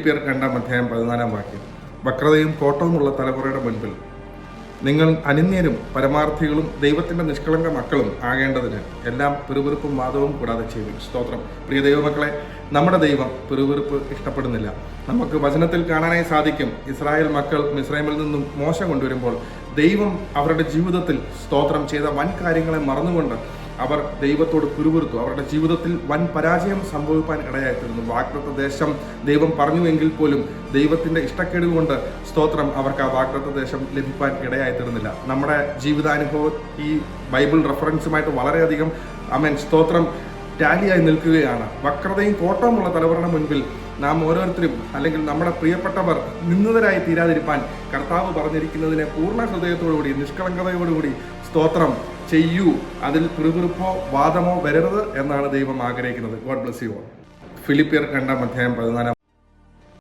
ഫിലിപ്പിയർ 2:14 വക്രതയും കോട്ടവുമുള്ള തലമുറയുടെ മുൻപിൽ നിങ്ങൾ അനന്യരും പരമാർത്ഥികളും ദൈവത്തിന്റെ നിഷ്കളങ്ക മക്കളും ആകേണ്ടതിന് എല്ലാം പിറുപിറുപ്പും വാദവും കൂടാതെ ചെയ്തു. സ്തോത്രം. പ്രിയ ദൈവമക്കളെ, നമ്മുടെ ദൈവം പിറുപിറുപ്പ് ഇഷ്ടപ്പെടുന്നില്ല. നമുക്ക് വചനത്തിൽ കാണാനായി സാധിക്കും, ഇസ്രായേൽ മക്കൾ മിസ്രൈമിൽ നിന്നും മോശ കൊണ്ടുവരുമ്പോൾ ദൈവം അവരുടെ ജീവിതത്തിൽ സ്തോത്രം ചെയ്ത വൻ കാര്യങ്ങളെ മറന്നുകൊണ്ട് അവർ ദൈവത്തോട് പിറുപിറുത്തു. അവരുടെ ജീവിതത്തിൽ വൻ പരാജയം സംഭവിക്കാൻ ഇടയായിത്തീർന്നു. വാഗ്ദത്ത ദേശം ദൈവം പറഞ്ഞുവെങ്കിൽ പോലും ദൈവത്തിന്റെ ഇഷ്ടക്കേട് കൊണ്ട് സ്തോത്രം അവർക്ക് ആ വാഗ്ദത്ത ദേശം ലഭിക്കാൻ ഇടയായിത്തീർന്നില്ല. നമ്മുടെ ജീവിതാനുഭവം ഈ ബൈബിൾ റെഫറൻസുമായിട്ട് വളരെയധികം സ്തോത്രം ടാലിയായി നിൽക്കുകയാണ്. വക്രതയും കോട്ടവുമുള്ള തലമുറയുടെ മുൻപിൽ നാം ഓരോരുത്തരും അല്ലെങ്കിൽ നമ്മുടെ പ്രിയപ്പെട്ടവർ നിന്ദിതരായി തീരാതിരിക്കാൻ കർത്താവ് പറഞ്ഞിരിക്കുന്നതിനെ പൂർണ്ണ ഹൃദയത്തോടുകൂടി നിഷ്കളങ്കതയോടുകൂടി സ്തോത്രം ചെയ്യൂ. അതിൽ പിറുപിറുപ്പോ വാദമോ വരരുത് എന്നാണ് ദൈവം ആഗ്രഹിക്കുന്നത്. God bless you all. ഫിലിപ്പിയർ 2:14